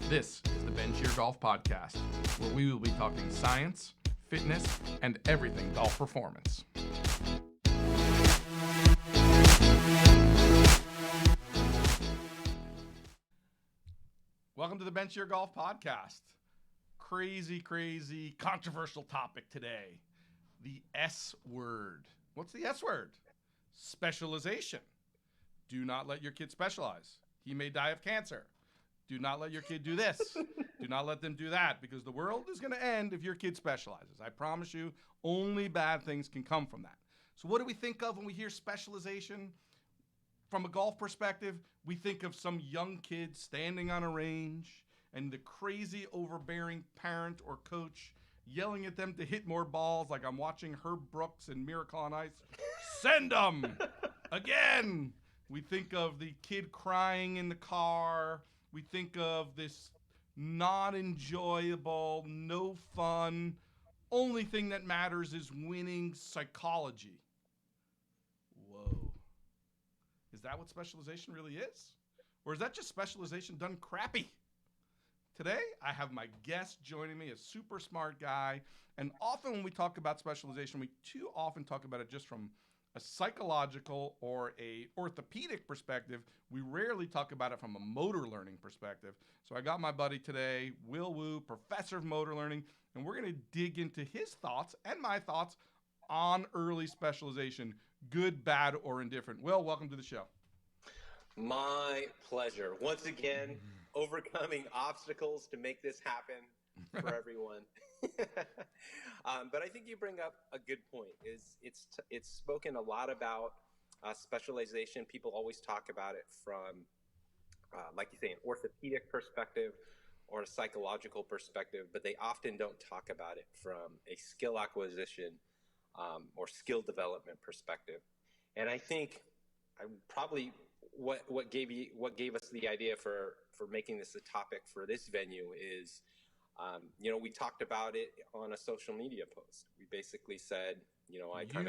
This is the BenShearGolf Podcast, where we will be talking science, fitness, and everything golf performance. Welcome to the BenShearGolf Podcast. Crazy, controversial topic today. The S word. What's the S word? Specialization. Do not let your kid specialize. He may die of cancer. Do not let your kid do this. Do not let them do that, because the world is going to end if your kid specializes. I promise you, only bad things can come from that. So what do we think of when we hear specialization? From a golf perspective, we think of some young kid standing on a range and the crazy overbearing parent or coach yelling at them to hit more balls, like I'm watching Herb Brooks and Miracle on Ice. Send them! Again! We think of the kid crying in the car. We think of this not enjoyable, no fun, only thing that matters is winning psychology. Whoa. Is that what specialization really is? Or is that just specialization done crappy? Today, I have my guest joining me, a super smart guy. And often when we talk about specialization, we too often talk about it just from a psychological or a orthopedic perspective. We rarely talk about it from a motor learning perspective. So I got my buddy today, Will Wu, professor of motor learning, and we're going to dig into his thoughts and my thoughts on early specialization, good, bad, or indifferent. Will, welcome to the show. My pleasure. Once again, overcoming obstacles to make this happen for everyone. But I think you bring up a good point. It's spoken a lot about specialization. People always talk about it from, like you say, an orthopedic perspective or a psychological perspective, but they often don't talk about it from a skill acquisition or skill development perspective. And I think probably what gave us the idea for making this a topic for this venue is, we talked about it on a social media post. We basically said, you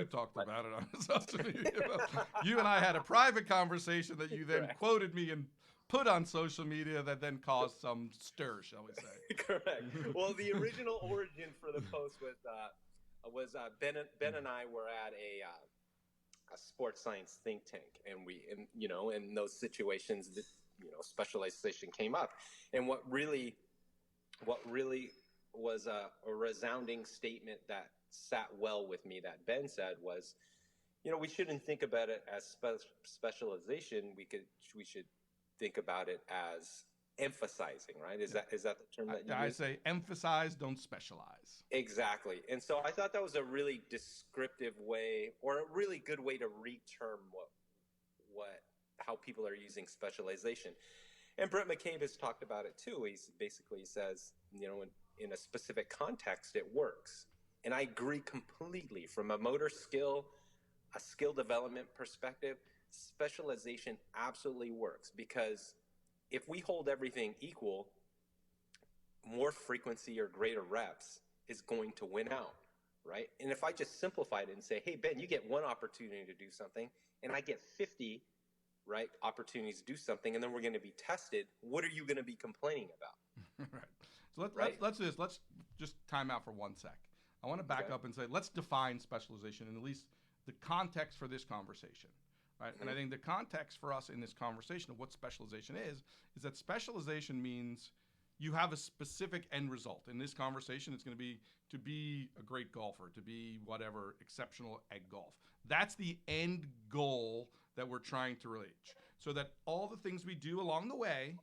talked about it on a social media post. You and I had a private conversation that you then quoted me and put on social media that then caused some stir, shall we say? Correct. Well, the original origin for the post was Ben and I were at a sports science think tank, and in those situations that specialization came up, and what really was a resounding statement that sat well with me that Ben said was, we shouldn't think about it as specialization. We should think about it as emphasizing, right? Is that the term that you use? I say emphasize, don't specialize. Exactly. And so I thought that was a really descriptive way, or a really good way to re-term how people are using specialization. And Brett McCabe has talked about it too. He basically says, in a specific context, it works. And I agree completely. From a motor skill, a skill development perspective, specialization absolutely works, because if we hold everything equal, more frequency or greater reps is going to win out, right? And if I just simplify it and say, hey, Ben, you get one opportunity to do something, and I get 50, right, opportunities to do something, and then we're going to be tested, what are you going to be complaining about? Right. So let's just time out for 1 sec. I want to back up and say, let's define specialization in at least the context for this conversation, right? Mm-hmm. And I think the context for us in this conversation of what specialization is that specialization means you have a specific end result. In this conversation, it's going to be a great golfer, to be whatever, exceptional at golf. That's the end goal that we're trying to reach. So that all the things we do along the way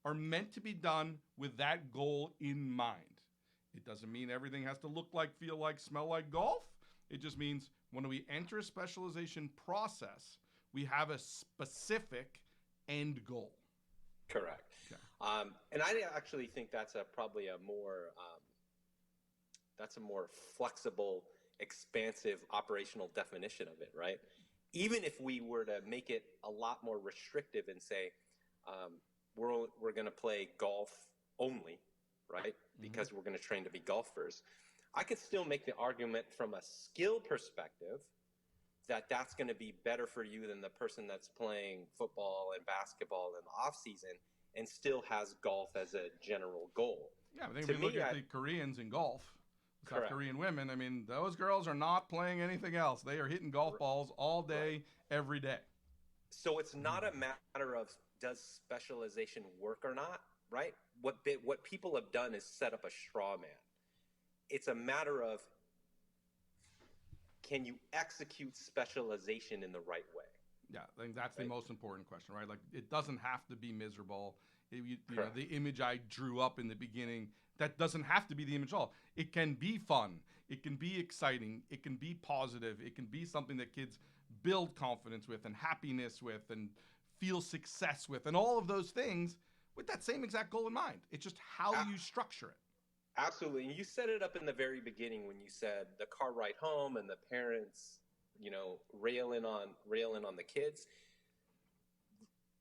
are meant to be done with that goal in mind. It doesn't mean everything has to look like, feel like, smell like golf. It just means when we enter a specialization process, we have a specific end goal. Correct. Okay. And I actually think that's probably a more flexible, expansive operational definition of it, right? Even if we were to make it a lot more restrictive and say we're going to play golf only, right? Because we're going to train to be golfers, I could still make the argument from a skill perspective that that's going to be better for you than the person that's playing football and basketball in the off season and still has golf as a general goal. Yeah, I think if you look at the Koreans in golf, South Korean women, I mean, those girls are not playing anything else. They are hitting golf balls all day, every day. So it's not a matter of does specialization work or not, right? What people have done is set up a straw man. It's a matter of, can you execute specialization in the right way? Yeah, I think that's the most important question, right? Like, it doesn't have to be miserable. You know, the image I drew up in the beginning, that doesn't have to be the image at all. It can be fun. It can be exciting. It can be positive. It can be something that kids build confidence with and happiness with and feel success with and all of those things with that same exact goal in mind. It's just how you structure it. Absolutely. And you set it up in the very beginning when you said the car ride home and the parents, you know, railing on the kids.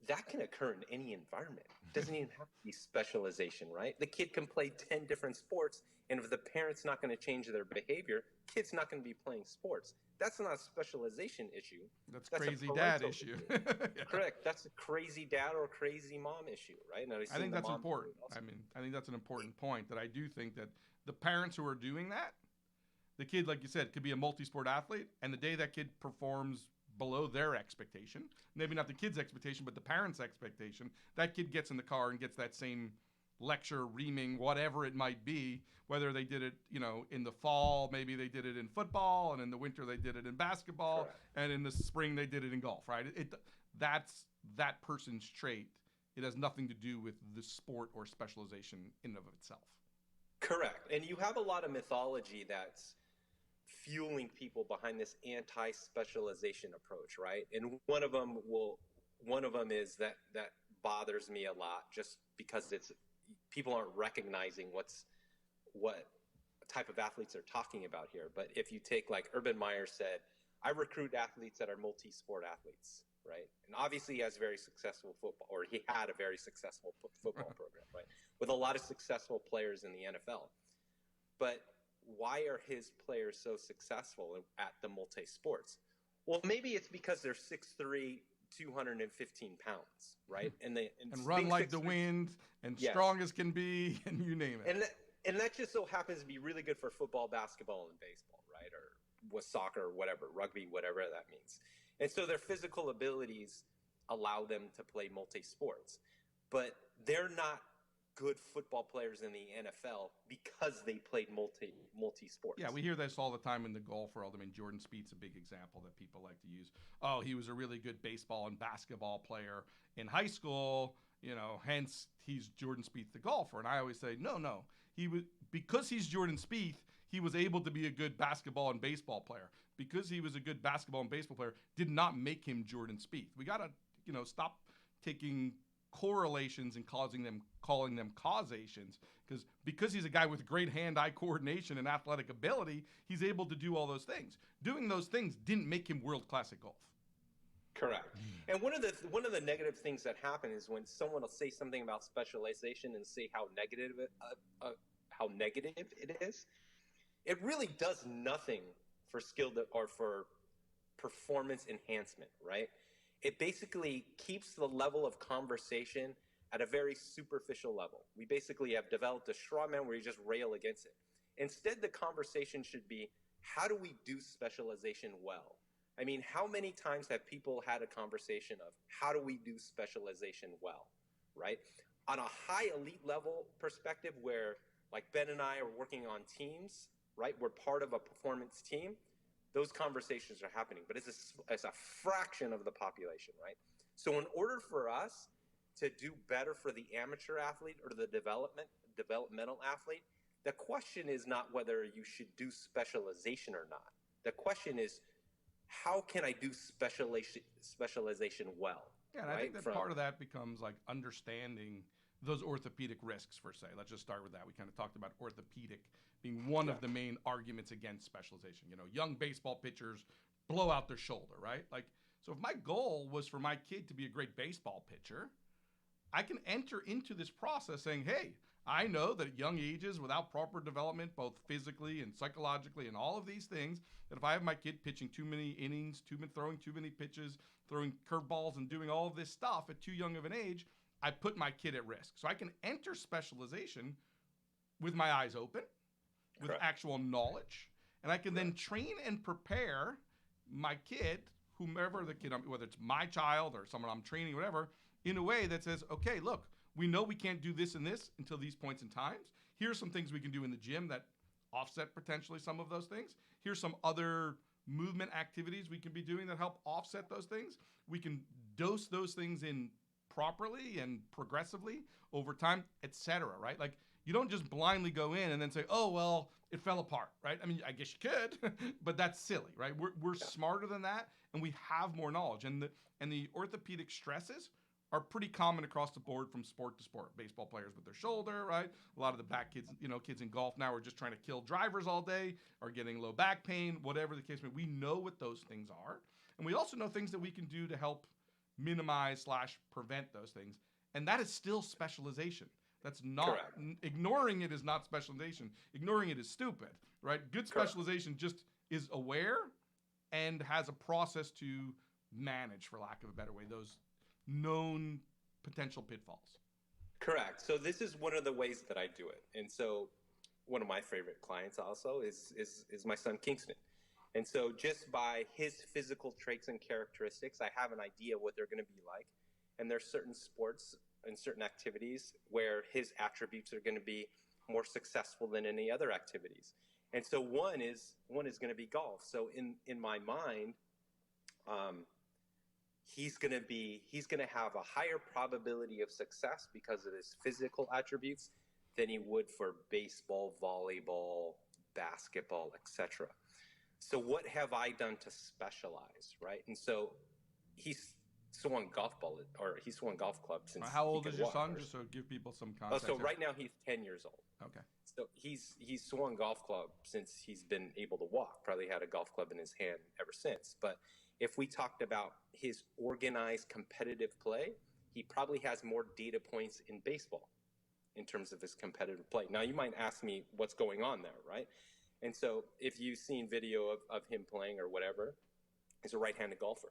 That can occur in any environment. It doesn't even have to be specialization, right? The kid can play 10 different sports, and if the parent's not going to change their behavior, kid's not going to be playing sports. That's not a specialization issue. That's crazy dad issue. Yeah. Correct. That's a crazy dad or crazy mom issue, right? And I think that's important. I mean, I think that's an important point, that I do think that the parents who are doing that, the kid, like you said, could be a multi-sport athlete, and the day that kid performs below their expectation, maybe not the kid's expectation, but the parent's expectation, that kid gets in the car and gets that same lecture, reaming, whatever it might be, whether they did it, you know, in the fall, maybe they did it in football, and in the winter they did it in basketball, correct, and in the spring they did it in golf, right? That's that person's trait. It has nothing to do with the sport or specialization in and of itself. Correct. And you have a lot of mythology that's fueling people behind this anti-specialization approach, right? And one of them is that bothers me a lot, just because people aren't recognizing what type of athletes they're talking about here. But if you take, like Urban Meyer said, I recruit athletes that are multi-sport athletes, right? And obviously he has very successful football, or he had a very successful football program, right? With a lot of successful players in the NFL. But why are his players so successful at the multi-sports? Well, maybe it's because they're 6'3", 215 pounds, right? And run like the wind, and strong as can be, and you name it. And that just so happens to be really good for football, basketball, and baseball, right? Or with soccer, or whatever, rugby, whatever that means. And so their physical abilities allow them to play multi-sports. But they're not good football players in the NFL because they played multi-sports. Yeah, we hear this all the time in the golf world. I mean, Jordan Spieth's a big example that people like to use. Oh, he was a really good baseball and basketball player in high school, you know, hence he's Jordan Spieth the golfer. And I always say, no. Because he's Jordan Spieth, he was able to be a good basketball and baseball player. Because he was a good basketball and baseball player did not make him Jordan Spieth. We got to, you know, stop taking correlations and calling them causations, because he's a guy with great hand-eye coordination and athletic ability, he's able to do all those things. Doing those things didn't make him world-class at golf. Correct. And one of the negative things that happen is when someone will say something about specialization and say how negative it is. It really does nothing for skill or for performance enhancement, right? It basically keeps the level of conversation at a very superficial level. We basically have developed a straw man where you just rail against it. Instead, the conversation should be, how do we do specialization well? I mean, how many times have people had a conversation of how do we do specialization well, right? On a high elite level perspective where, like Ben and I are working on teams, right? We're part of a performance team. Those conversations are happening, but it's a fraction of the population, right? So in order for us to do better for the amateur athlete or the developmental athlete, the question is not whether you should do specialization or not. The question is, how can I do specialization well? Yeah, and right? I think that part of that becomes like understanding those orthopedic risks, per se. Let's just start with that. We kind of talked about orthopedic being one of the main arguments against specialization. You know, young baseball pitchers blow out their shoulder, right? Like, so if my goal was for my kid to be a great baseball pitcher, I can enter into this process saying, hey, I know that at young ages, without proper development, both physically and psychologically and all of these things, that if I have my kid pitching too many innings, throwing too many pitches, throwing curveballs and doing all of this stuff at too young of an age, I put my kid at risk. So I can enter specialization with my eyes open, with Correct. actual knowledge, and I can then train and prepare my kid, whomever the kid, whether it's my child or someone I'm training, whatever, in a way that says, okay, look, we know we can't do this and this until these points in times. Here's some things we can do in the gym that offset potentially some of those things. Here's some other movement activities we can be doing that help offset those things. We can dose those things in properly and progressively over time, etc. Right? Like, you don't just blindly go in and then say, oh, well, it fell apart, right? I mean, I guess you could, but that's silly, right? We're smarter than that, and we have more knowledge. And the orthopedic stresses are pretty common across the board from sport to sport. Baseball players with their shoulder, right? A lot of the back kids, kids in golf now are just trying to kill drivers all day, are getting low back pain, whatever the case may be. We know what those things are. And we also know things that we can do to help minimize / prevent those things. And that is still specialization. That's not, ignoring it is not specialization. Ignoring it is stupid, right? Good specialization just is aware and has a process to manage, for lack of a better way, those known potential pitfalls. Correct. So this is one of the ways that I do it. And so one of my favorite clients also is my son Kingston. And so just by his physical traits and characteristics, I have an idea what they're going to be like. And there's certain sports and certain activities where his attributes are going to be more successful than any other activities. And so one is going to be golf. So in my mind, he's going to have a higher probability of success because of his physical attributes than he would for baseball, volleyball, basketball, etc. So what have I done to specialize, right? And so he's swung golf club since. How old is your son? Just so give people some context. So right now he's 10 years old. Okay. So he's swung golf club since he's been able to walk. Probably had a golf club in his hand ever since. But if we talked about his organized competitive play, he probably has more data points in baseball in terms of his competitive play. Now you might ask me what's going on there, right? And so if you've seen video of him playing or whatever, he's a right-handed golfer.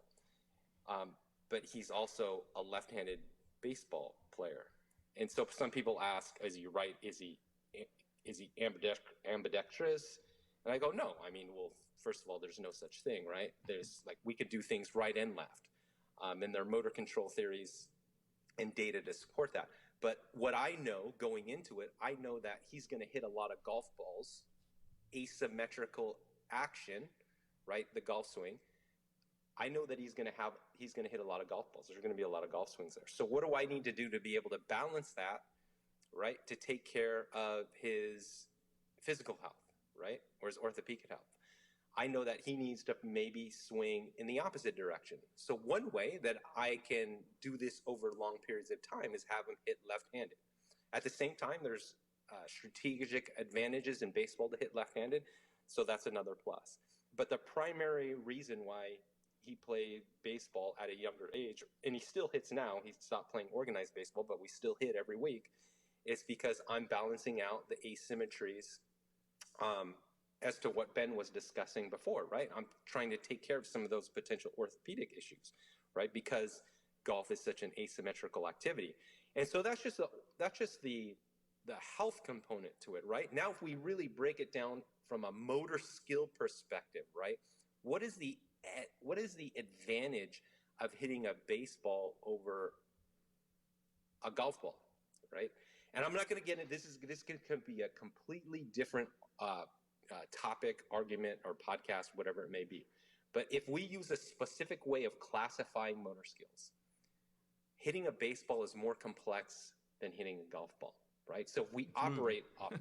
But he's also a left-handed baseball player. And so some people ask, is he right? Is he ambidextrous? And I go, no. I mean, well, first of all, there's no such thing, right? There's we could do things right and left. And there are motor control theories and data to support that. But what I know going into it, I know that he's going to hit a lot of golf balls, asymmetrical action, right? The golf swing. I know that he's going to hit a lot of golf balls. There's going to be a lot of golf swings there. So what do I need to do to be able to balance that, right? To take care of his physical health, right? Or his orthopedic health. I know that he needs to maybe swing in the opposite direction. So one way that I can do this over long periods of time is have him hit left-handed. At the same time, there's strategic advantages in baseball to hit left-handed. So that's another plus. But the primary reason why he played baseball at a younger age, and he still hits now, he stopped playing organized baseball, but we still hit every week, is because I'm balancing out the asymmetries as to what Ben was discussing before, right? I'm trying to take care of some of those potential orthopedic issues, right? Because golf is such an asymmetrical activity. And so that's just the health component to it, right? Now, if we really break it down from a motor skill perspective, right? What is the advantage of hitting a baseball over a golf ball, right? And I'm not going to get into this could be a completely different topic, argument, or podcast, whatever it may be. But if we use a specific way of classifying motor skills, hitting a baseball is more complex than hitting a golf ball, right? So if we operate off,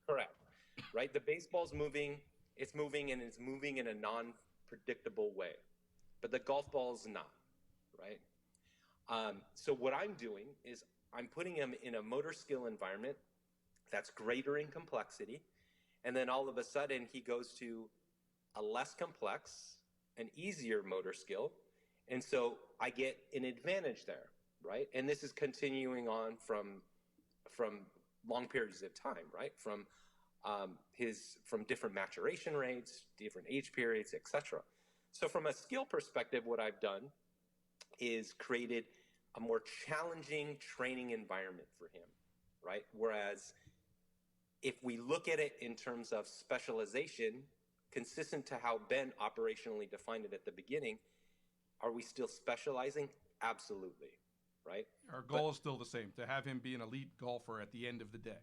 correct, right? The baseball's moving, it's moving in a non-predictable way, but the golf ball is not, right? So what I'm doing is I'm putting him in a motor skill environment that's greater in complexity, and then all of a sudden he goes to a less complex, an easier motor skill, and so I get an advantage there, right? And this is continuing on from long periods of time, right? From different maturation rates, different age periods, etc. So from a skill perspective, what I've done is created a more challenging training environment for him, right? Whereas if we look at it in terms of specialization, consistent to how Ben operationally defined it at the beginning, are we still specializing? Absolutely, right? Our goal is still the same, to have him be an elite golfer at the end of the day.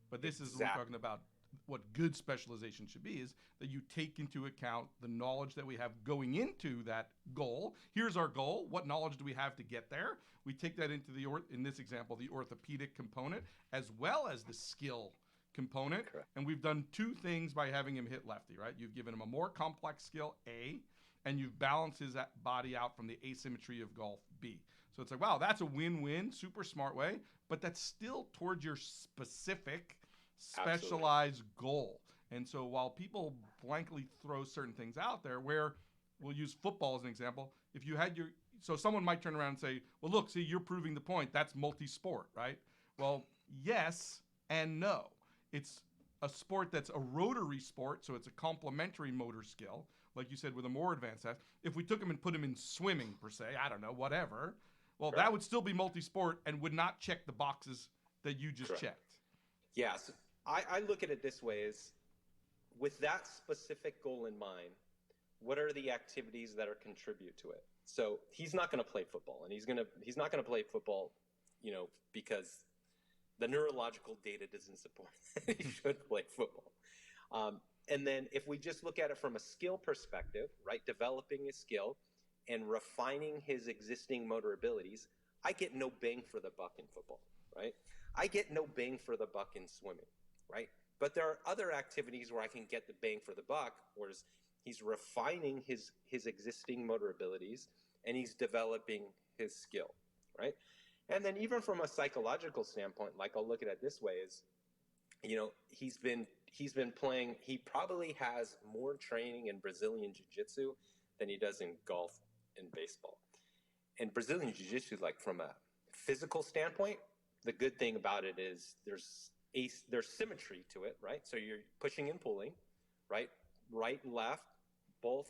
But this is, we're talking about what good specialization should be, is that you take into account the knowledge that we have going into that goal. Here's our goal. What knowledge do we have to get there? We take that into in this example, the orthopedic component, as well as the skill component. Correct. And we've done two things by having him hit lefty, right? You've given him a more complex skill, A, and you've balanced his body out from the asymmetry of golf, B. So it's like, wow, that's a win-win, super smart way, but that's still towards your specific, specialized goal. And so while people blankly throw certain things out there, where we'll use football as an example, if you had so someone might turn around and say, well, look, see, you're proving the point. That's multi-sport, right? Well, yes and no. It's a sport that's a rotary sport, so it's a complementary motor skill, like you said, with a more advanced test. If we took him and put him in swimming, per se, I don't know, whatever, well, that would still be multi-sport and would not check the boxes that you just checked. Yeah, so I look at it this way, is with that specific goal in mind, what are the activities that are contribute to it? So he's not going to play football, and he's not going to play football, because the neurological data doesn't support that he should play football. And then if we just look at it from a skill perspective, right, developing his skill and refining his existing motor abilities, I get no bang for the buck in football, right? I get no bang for the buck in swimming, right? But there are other activities where I can get the bang for the buck, whereas he's refining his existing motor abilities and he's developing his skill, right? And then even from a psychological standpoint, like I'll look at it this way, is, he's been playing, he probably has more training in Brazilian Jiu-Jitsu than he does in golf and baseball. And Brazilian Jiu-Jitsu, like from a physical standpoint, the good thing about it is there's symmetry to it, right? So you're pushing and pulling, right and left, both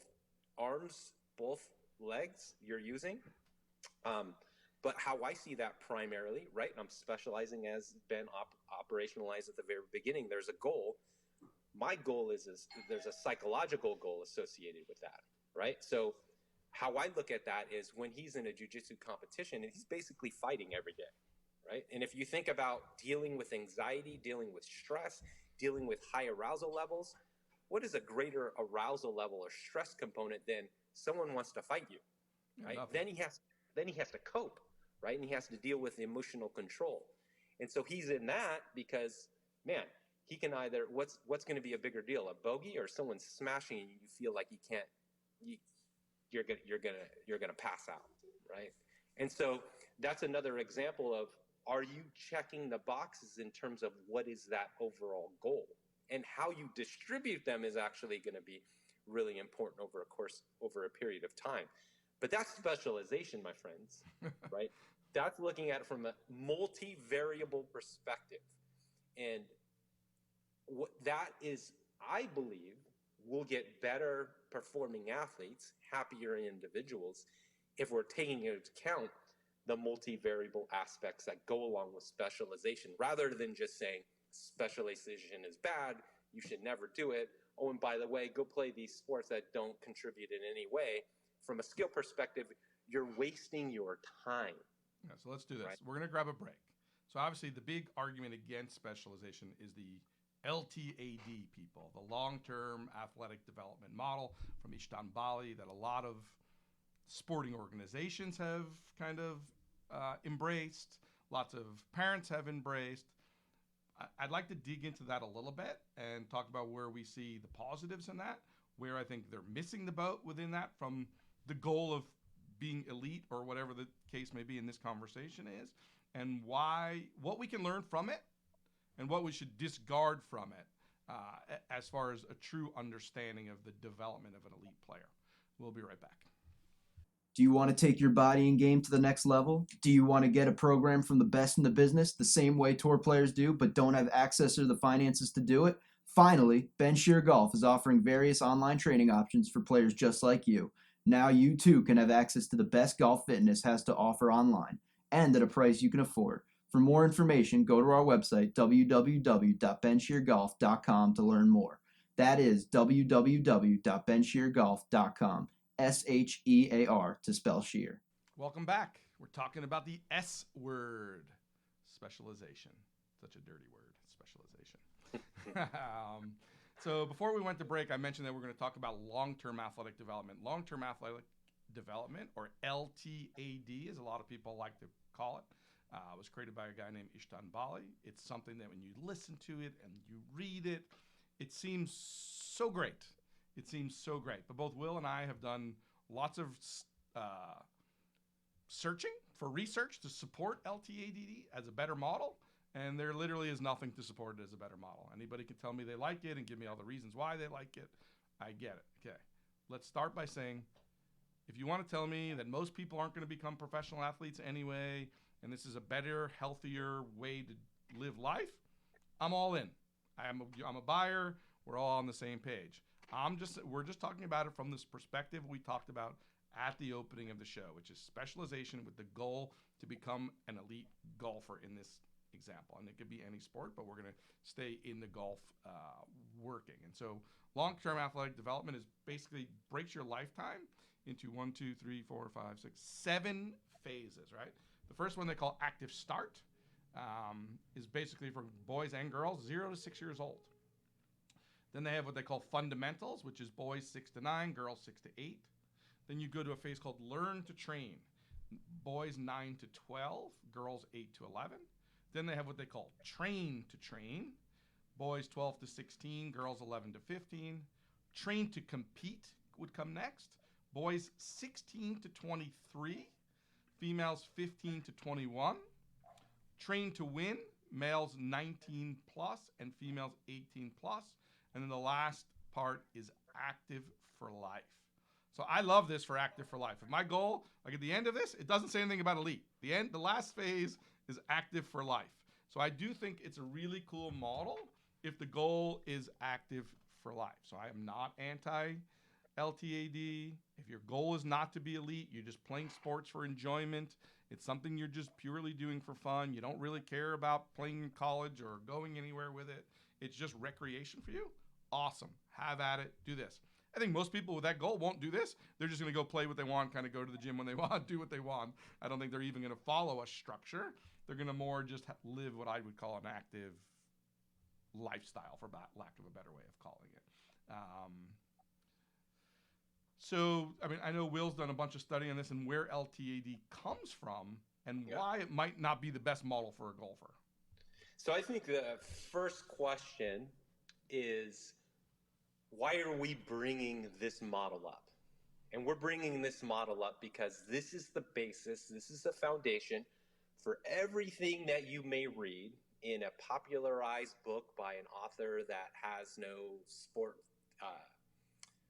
arms, both legs you're using. But how I see that primarily, right, and I'm specializing as Ben operationalized at the very beginning, there's a goal. My goal is there's a psychological goal associated with that, right? So how I look at that is when he's in a jiu-jitsu competition, he's basically fighting every day, right? And if you think about dealing with anxiety, dealing with stress, dealing with high arousal levels, what is a greater arousal level or stress component than someone wants to fight you, right? Then he has to cope, right? And he has to deal with emotional control. And so he's in that because, man, he can either, what's going to be a bigger deal, a bogey or someone smashing you feel like you're going to pass out, right? And so that's another example of, are you checking the boxes in terms of what is that overall goal? And how you distribute them is actually going to be really important over a period of time. But that's specialization, my friends, right? That's looking at it from a multivariable perspective. And what that is, I believe, will get better performing athletes, happier individuals, if we're taking into account the multivariable aspects that go along with specialization, rather than just saying specialization is bad, you should never do it. Oh, and by the way, go play these sports that don't contribute in any way. From a skill perspective, you're wasting your time. Yeah, so let's do this. Right. We're going to grab a break. So obviously the big argument against specialization is the LTAD people, the long-term athletic development model from Ishtan Bali that a lot of sporting organizations have kind of embraced, lots of parents have embraced. I'd like to dig into that a little bit and talk about where we see the positives in that, where I think they're missing the boat within that from the goal of being elite or whatever the case may be in this conversation is, and what we can learn from it and what we should discard from it as far as a true understanding of the development of an elite player. We'll be right back. Do you want to take your body and game to the next level? Do you want to get a program from the best in the business the same way tour players do, but don't have access or the finances to do it? Finally, BenShearGolf is offering various online training options for players just like you. Now you too can have access to the best golf fitness has to offer online. and at a price you can afford. For more information, go to our website, www.BenShearGolf.com, to learn more. That is www.BenShearGolf.com, SHEAR to spell shear. Welcome back. We're talking about the S word, specialization. Such a dirty word, specialization. So before we went to break, I mentioned that we're going to talk about long-term athletic development. Long-term athletic development, or LTAD, as a lot of people like to call it, was created by a guy named Ishtan Bali. It's something that when you listen to it and you read it, it seems so great. It seems so great. But both Will and I have done lots of searching for research to support LTAD as a better model, and there literally is nothing to support it as a better model. Anybody can tell me they like it and give me all the reasons why they like it. I get it. Okay. Let's start by saying, if you want to tell me that most people aren't going to become professional athletes anyway, and this is a better, healthier way to live life, I'm all in. I'm a buyer. We're all on the same page. We're just talking about it from this perspective we talked about at the opening of the show, which is specialization with the goal to become an elite golfer in this example. And it could be any sport, but we're going to stay in the golf working. And so long-term athletic development is basically breaks your lifetime into 7 phases, right? The first one they call active start is basically for boys and girls 0 to 6 years old. Then they have what they call fundamentals, which is boys 6 to 9, girls 6 to 8. Then you go to a phase called learn to train, boys 9 to 12, girls 8 to 11. Then they have what they call train to train, boys 12 to 16, girls 11 to 15. Train to compete would come next, boys 16 to 23, females 15 to 21. Train to win, males 19 plus and females 18 plus. And then the last part is active for life. So I love this for active for life. If my goal, like at the end of this, it doesn't say anything about elite. The last phase is active for life. So I do think it's a really cool model if the goal is active for life. So I am not anti-LTAD. If your goal is not to be elite, you're just playing sports for enjoyment, it's something you're just purely doing for fun, you don't really care about playing in college or going anywhere with it, it's just recreation for you, awesome. Have at it. Do this. I think most people with that goal won't do this. They're just going to go play what they want, kind of go to the gym when they want, do what they want. I don't think they're even going to follow a structure. They're going to more just live what I would call an active lifestyle, for lack of a better way of calling it. So, I mean, I know Will's done a bunch of study on this and where LTAD comes from and why it might not be the best model for a golfer. So I think the first question is, why are we bringing this model up? And we're bringing this model up because this is the basis, this is the foundation for everything that you may read in a popularized book by an author that has no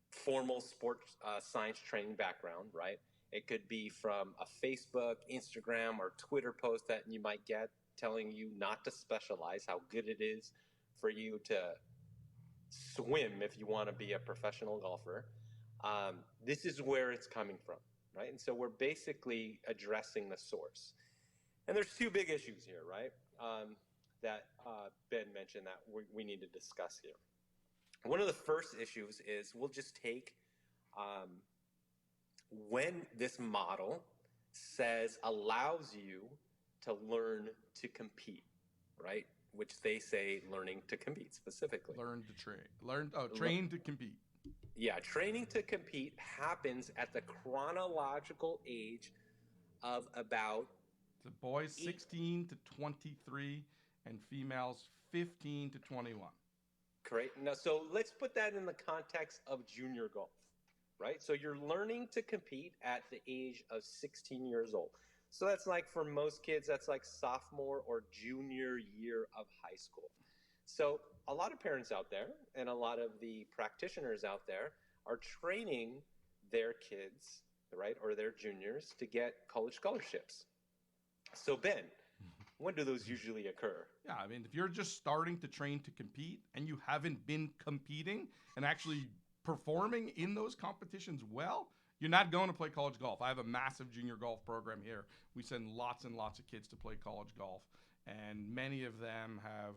formal sports science training background, right? It could be from a Facebook, Instagram, or Twitter post that you might get telling you not to specialize, how good it is for you to swim if you want to be a professional golfer. This is where it's coming from, right? And so we're basically addressing the source. And there's two big issues here, right? That Ben mentioned that we need to discuss here. One of the first issues is we'll just take when this model allows you to learn to compete, right? Which they say learning to compete specifically. Learn to train. Train to compete. Yeah, training to compete happens at the chronological age of about the boys 16 to 23 and females 15 to 21. Great. Now, so let's put that in the context of junior golf, right? So you're learning to compete at the age of 16 years old. So that's like, for most kids, that's like sophomore or junior year of high school. So a lot of parents out there and a lot of the practitioners out there are training their kids, right, or their juniors to get college scholarships. So Ben, when do those usually occur? Yeah, I mean, if you're just starting to train to compete and you haven't been competing and actually performing in those competitions well, You're not going to play college golf. I have a massive junior golf program here. We send lots and lots of kids to play college golf, and many of them have,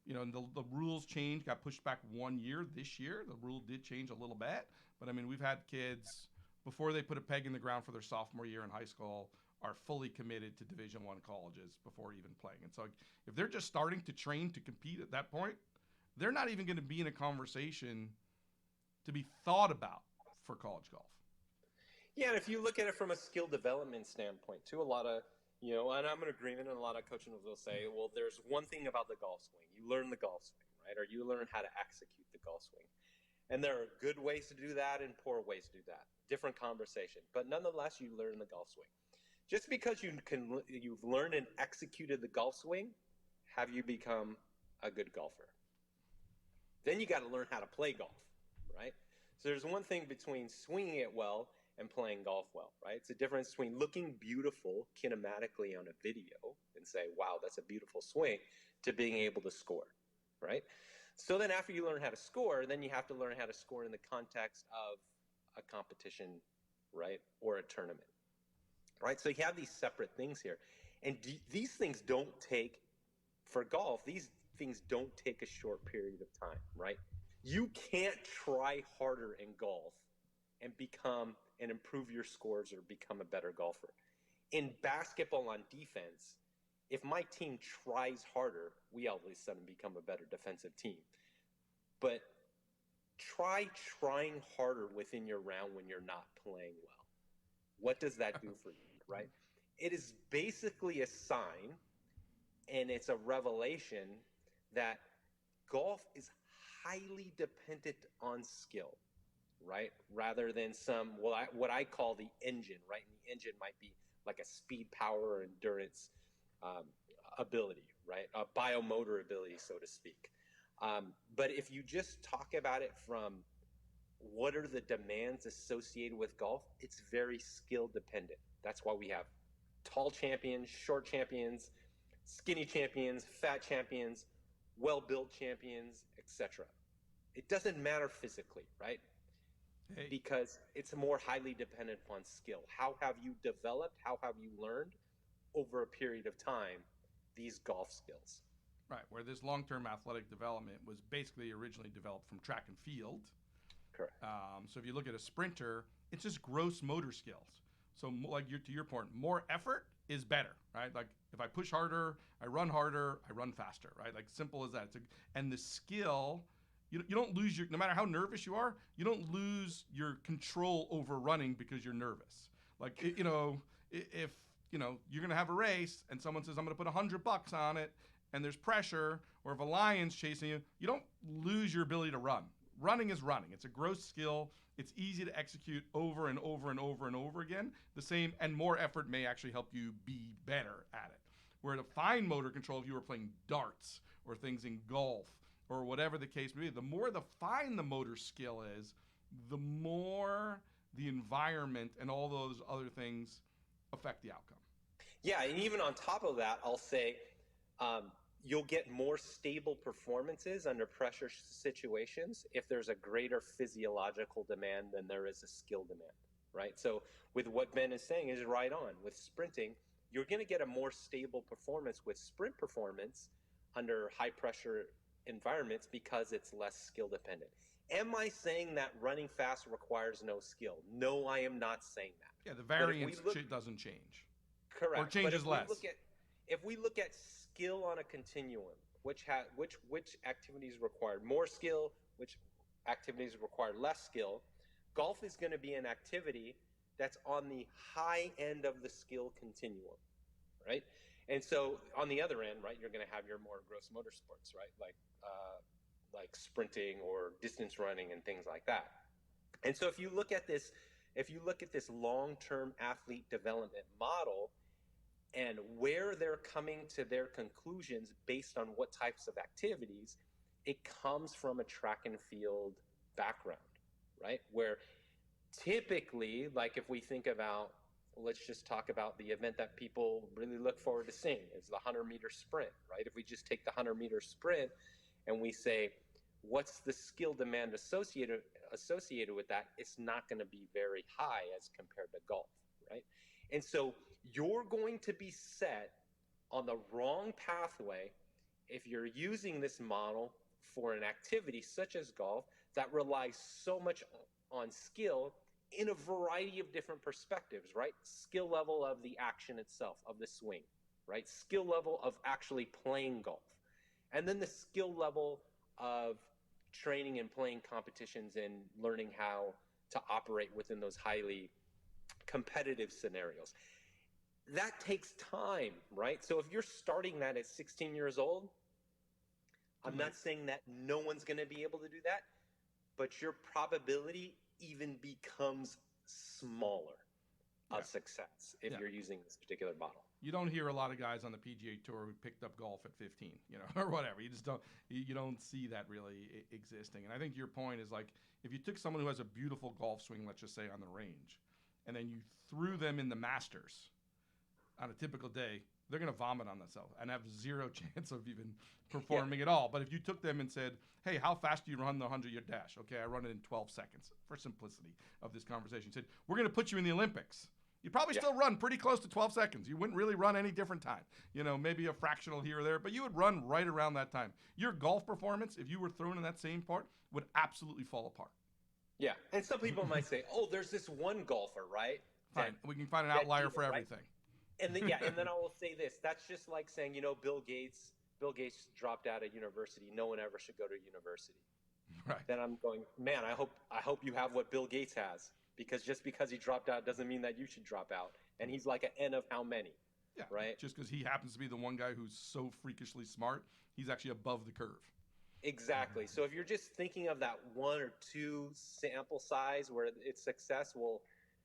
the rules changed, got pushed back 1 year this year. The rule did change a little bit, but I mean, we've had kids before they put a peg in the ground for their sophomore year in high school are fully committed to Division I colleges before even playing. And so if they're just starting to train to compete at that point, they're not even going to be in a conversation to be thought about for college golf. Yeah, and if you look at it from a skill development standpoint, too, a lot of, and I'm in agreement, and a lot of coaches will say, well, there's one thing about the golf swing. You learn the golf swing, right? Or you learn how to execute the golf swing. And there are good ways to do that and poor ways to do that. Different conversation. But nonetheless, you learn the golf swing. Just because you've learned and executed the golf swing, have you become a good golfer? Then you got to learn how to play golf, right? So there's one thing between swinging it well and playing golf well, right? It's a difference between looking beautiful kinematically on a video and say, wow, that's a beautiful swing, to being able to score, right? So then after you learn how to score, then you have to learn how to score in the context of a competition, right? Or a tournament, right? So you have these separate things here. And these things don't take, for golf, these things don't take a short period of time, right? You can't try harder in golf and become and improve your scores or become a better golfer. In basketball on defense, if my team tries harder, we all of a sudden become a better defensive team. But trying harder within your round when you're not playing well. What does that do for you, right? It is basically a sign, and it's a revelation that golf is highly dependent on skill, right? Rather than what I call the engine, right? And the engine might be like a speed, power, or endurance ability, right? A biomotor ability, so to speak. But if you just talk about it from what are the demands associated with golf, it's very skill dependent. That's why we have tall champions, short champions, skinny champions, fat champions, well-built champions, etc. It doesn't matter physically, right? Hey. Because it's more highly dependent upon skill. How have you developed? How have you learned over a period of time these golf skills? Right, where this long-term athletic development was basically originally developed from track and field. Correct. So if you look at a sprinter, it's just gross motor skills. So to your point, more effort is better, right? Like if I push harder, I run faster, right? Like simple as that. And the skill, you don't lose no matter how nervous you are, you don't lose your control over running because you're nervous. Like, if you're going to have a race and someone says, I'm going to put $100 on it, and there's pressure, or if a lion's chasing you, you don't lose your ability to run. Running is running. It's a gross skill. It's easy to execute over and over and over and over again. The same and more effort may actually help you be better at it. Where to fine motor control, if you were playing darts or things in golf or whatever the case may be, the more fine the motor skill is, the more the environment and all those other things affect the outcome. Yeah, and even on top of that, I'll say you'll get more stable performances under pressure situations if there's a greater physiological demand than there is a skill demand, right? So with what Ben is saying is right on. With sprinting, you're going to get a more stable performance with sprint performance under high pressure environments because it's less skill dependent. Am I saying that running fast requires no skill? No, I am not saying that. Yeah, the variance doesn't change. Correct. Or changes less. If we look at skill on a continuum, which activities require more skill, which activities require less skill, golf is going to be an activity that's on the high end of the skill continuum, right? And so on the other end, right, you're going to have your more gross motor sports, right, like sprinting or distance running and things like that. And so if you look at this long-term athlete development model, and where they're coming to their conclusions based on what types of activities, it comes from a track and field background, right? Where typically, like if we think about, let's just talk about the event that people really look forward to seeing is the 100-meter sprint, right? If we just take the 100-meter sprint and we say, what's the skill demand associated with that? It's not going to be very high as compared to golf, right? And so you're going to be set on the wrong pathway if you're using this model for an activity such as golf that relies so much on skill in a variety of different perspectives, right? Skill level of the action itself, of the swing, right? Skill level of actually playing golf. And then the skill level of training and playing competitions and learning how to operate within those highly competitive scenarios. That takes time, right? So if you're starting that at 16 years old, I'm not saying that no one's going to be able to do that, but your probability even becomes smaller of success if you're using this particular model. You don't hear a lot of guys on the PGA Tour who picked up golf at 15, or whatever. You just don't. You don't see that really existing. And I think your point is, like, if you took someone who has a beautiful golf swing, let's just say on the range, and then you threw them in the Masters on a typical day, they're going to vomit on themselves and have zero chance of even performing at all. But if you took them and said, hey, how fast do you run the 100-yard dash? Okay, I run it in 12 seconds for simplicity of this conversation. You said, we're going to put you in the Olympics. You'd probably still run pretty close to 12 seconds. You wouldn't really run any different time. Maybe a fractional here or there, but you would run right around that time. Your golf performance, if you were thrown in that same part, would absolutely fall apart. Yeah, and some people might say, oh, there's this one golfer, right? Fine, we can find an outlier for everything. Right? And then, and then I will say this. That's just like saying, Bill Gates dropped out of university. No one ever should go to university. Right. Then I'm going, man, I hope you have what Bill Gates has, because just because he dropped out doesn't mean that you should drop out. And he's like an N of how many? Yeah. Right. Just because he happens to be the one guy who's so freakishly smart, he's actually above the curve. Exactly. So if you're just thinking of that one or two sample size where it's success, well,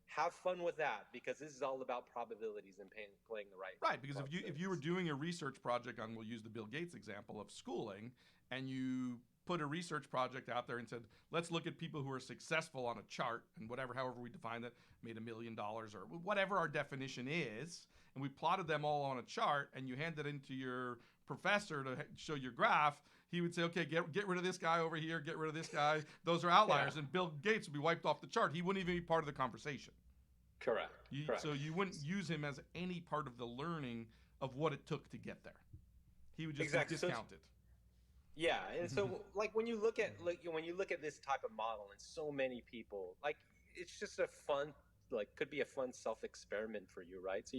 have fun with that, because this is all about probabilities and playing the right. Because if you were doing a research project on, we'll use the Bill Gates example of schooling, and you put a research project out there and said, let's look at people who are successful on a chart, and however we define that, made $1 million or whatever our definition is, and we plotted them all on a chart, and you hand it into your professor to show your graph, he would say, okay, get rid of this guy over here, get rid of this guy. Those are outliers. And Bill Gates would be wiped off the chart. He wouldn't even be part of the conversation. Correct. So you wouldn't use him as any part of the learning of what it took to get there. He would just be discounted. Yeah, and so when you look at this type of model, and so many people, it's just a fun, could be a fun self-experiment for you, right? So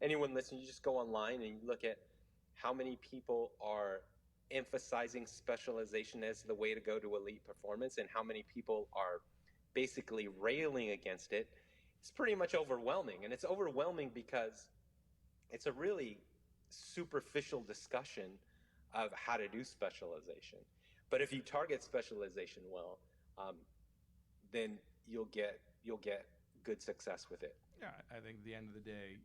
anyone listening, you just go online and you look at how many people are emphasizing specialization as the way to go to elite performance, and how many people are basically railing against it. It's pretty much overwhelming. And it's overwhelming because it's a really superficial discussion of how to do specialization. But if you target specialization well, then you'll get good success with it. Yeah, I think at the end of the day,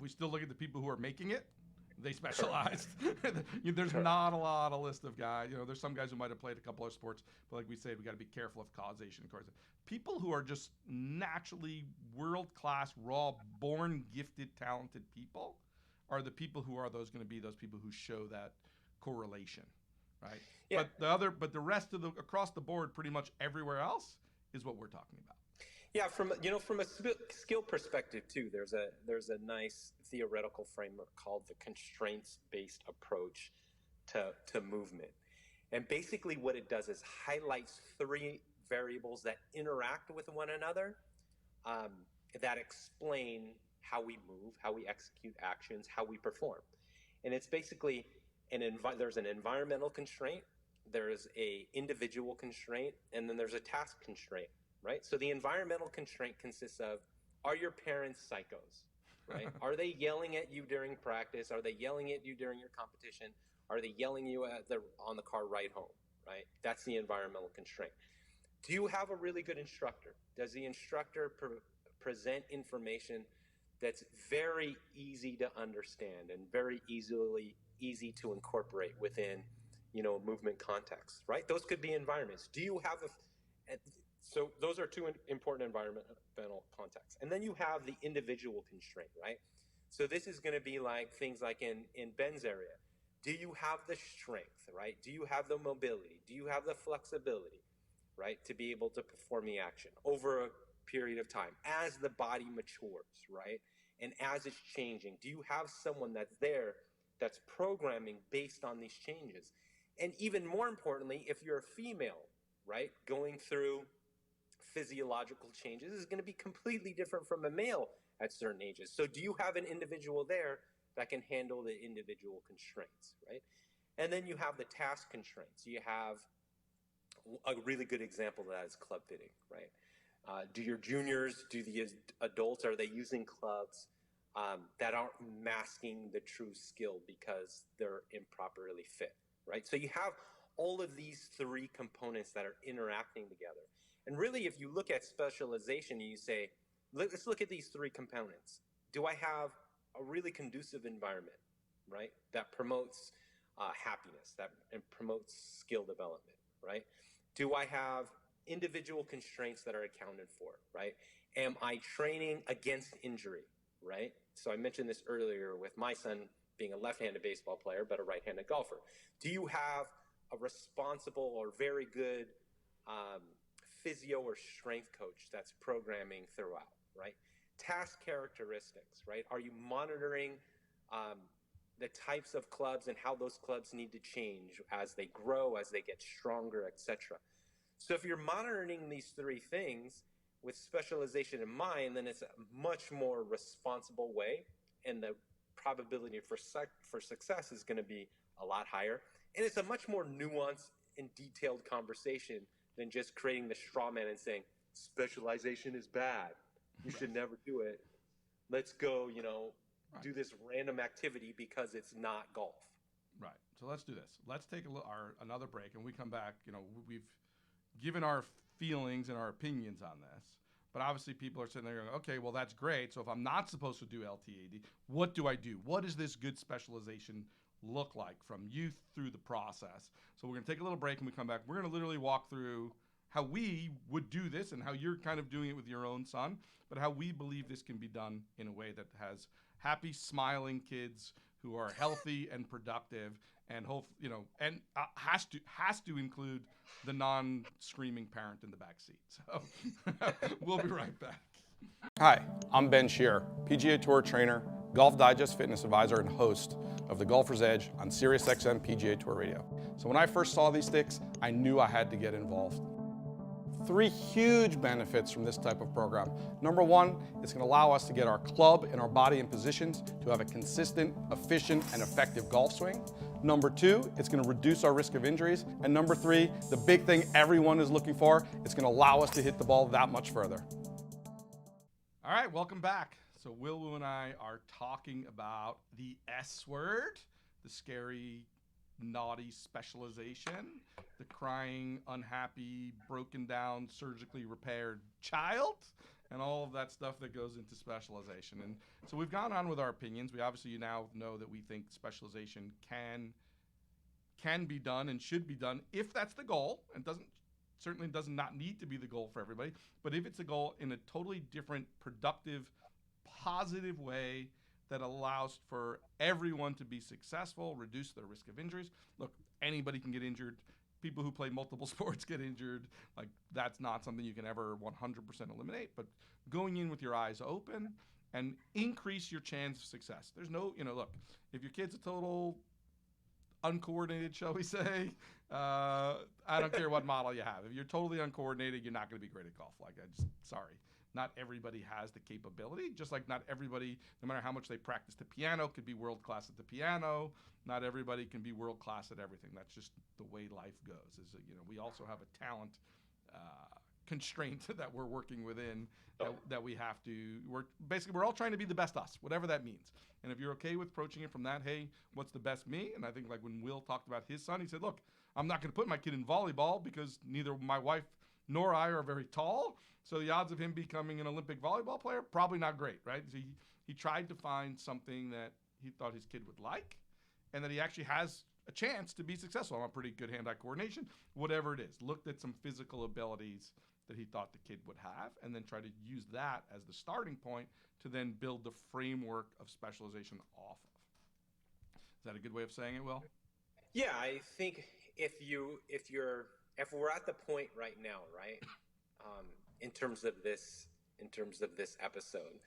we still look at the people who are making it. They specialized. There's not a lot of list of guys. There's some guys who might have played a couple of sports, but like we said, we got to be careful of causation. Of course, people who are just naturally world-class, raw, born, gifted, talented people are the people who are those people who show that correlation, right? Yeah. But the rest of across the board, pretty much everywhere else is what we're talking about. Yeah, from a skill perspective too, there's a nice theoretical framework called the constraints-based approach to movement. And basically what it does is highlights 3 variables that interact with one another, that explain how we move, how we execute actions, how we perform. And it's basically there's an environmental constraint, there's a individual constraint, and then there's a task constraint. Right? So the environmental constraint consists of, are your parents psychos? Right? Are they yelling at you during practice? Are they yelling at you during your competition? Are they yelling you on the car ride home? Right? That's the environmental constraint. Do you have a really good instructor? Does the instructor present information that's very easy to understand and very easy to incorporate within, a movement context? Right? Those could be environments. Do you have So those are 2 important environmental contexts. And then you have the individual constraint, right? So this is going to be like things like in Ben's area. Do you have the strength, right? Do you have the mobility? Do you have the flexibility, right, to be able to perform the action over a period of time as the body matures, right? And as it's changing, do you have someone that's there that's programming based on these changes? And even more importantly, if you're a female, right, going through physiological changes is going to be completely different from a male at certain ages. So do you have an individual there that can handle the individual constraints, right? And then you have the task constraints. You have a really good example of that is club fitting, right? Do your juniors, do the adults, are they using clubs that aren't masking the true skill because they're improperly fit, right? So you have all of these three components that are interacting together. And really, if you look at specialization, you say, let's look at these three components. Do I have a really conducive environment, right, that promotes happiness, that promotes skill development, right? Do I have individual constraints that are accounted for, right? Am I training against injury, right? So I mentioned this earlier with my son being a left-handed baseball player, but a right-handed golfer. Do you have a responsible or very good physio or strength coach that's programming throughout, right? Task characteristics, right? Are you monitoring the types of clubs and how those clubs need to change as they grow, as they get stronger, etc.? So if you're monitoring these three things with specialization in mind, then it's a much more responsible way, and the probability for success is going to be a lot higher. And it's a much more nuanced and detailed conversation than just creating the straw man and saying, specialization is bad. You should never do it. Let's go, do this random activity because it's not golf. Right. So let's do this. Let's take another break, and we come back. We've given our feelings and our opinions on this, but obviously people are sitting there going, okay, well, that's great. So if I'm not supposed to do LTAD, what do I do? What does this good specialization look like from youth through the process? So we're going to take a little break, and we come back. We're going to literally walk through how we would do this and how you're kind of doing it with your own son, but how we believe this can be done in a way that has happy, smiling kids who are healthy and productive, and has to include the non-screaming parent in the back seat. So we'll be right back. Hi, I'm Ben Shear, PGA Tour trainer, Golf Digest fitness advisor, and host of the Golfer's Edge on SiriusXM PGA Tour Radio. So when I first saw these sticks, I knew I had to get involved. Three huge benefits from this type of program. Number one, it's going to allow us to get our club and our body in positions to have a consistent, efficient, and effective golf swing. Number two, it's going to reduce our risk of injuries. And number three, the big thing everyone is looking for, it's going to allow us to hit the ball that much further. All right, welcome back. So Will and I are talking about the S word, the scary, naughty specialization, the crying, unhappy, broken down, surgically repaired child, and all of that stuff that goes into specialization. And so we've gone on with our opinions. We obviously now know that we think specialization can be done and should be done if that's the goal, and certainly does not need to be the goal for everybody, but if it's a goal in a totally different, productive, positive way that allows for everyone to be successful, reduce their risk of injuries. Look, anybody can get injured. People who play multiple sports get injured. Like, that's not something you can ever 100% eliminate, but going in with your eyes open and increase your chance of success. There's no, look, if your kid's a total uncoordinated, shall we say, I don't care what model you have. If you're totally uncoordinated, you're not going to be great at golf. Sorry. Not everybody has the capability, just like not everybody, no matter how much they practice the piano, could be world-class at the piano. Not everybody can be world-class at everything. That's just the way life goes. We also have a talent constraint that we're working within that we have to, we're all trying to be the best us, whatever that means. And if you're okay with approaching it from that, hey, what's the best me? And I think like when Will talked about his son, he said, look, I'm not going to put my kid in volleyball because neither my wife nor I are very tall. So the odds of him becoming an Olympic volleyball player, probably not great, right? So he tried to find something that he thought his kid would like and that he actually has a chance to be successful. I'm a pretty good hand-eye coordination, whatever it is. Looked at some physical abilities that he thought the kid would have and then try to use that as the starting point to then build the framework of specialization off of. Does that a good way of saying it, Will? Yeah, I think if we're at the point right now, right, um, in terms of this episode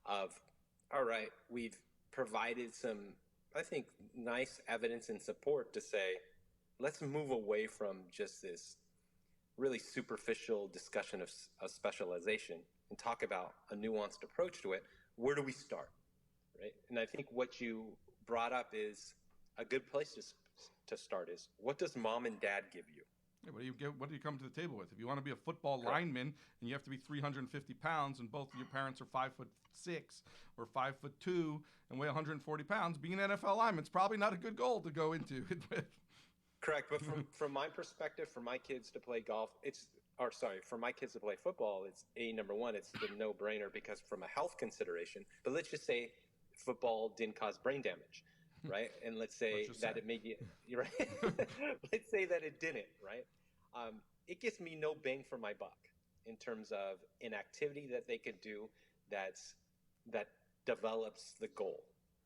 of, all right, we've provided some, I think, nice evidence and support to say, let's move away from just this really superficial discussion of specialization and talk about a nuanced approach to it. Where do we start, right? And I think what you brought up is a good place to start is, what does mom and dad give you? Yeah, what do you come to the table with? If you want to be a football lineman and you have to be 350 pounds and both of your parents are 5'6" or 5'2" and weigh 140 pounds, being an NFL lineman is probably not a good goal to go into it with. Correct, but from my perspective, for my kids to play golf, for my kids to play football, it's number one, it's the no-brainer because from a health consideration. But let's just say football didn't cause brain damage, right? And let's say that it made you right. Let's say that it didn't, right? It gets me no bang for my buck in terms of an activity that they could do that develops the goal,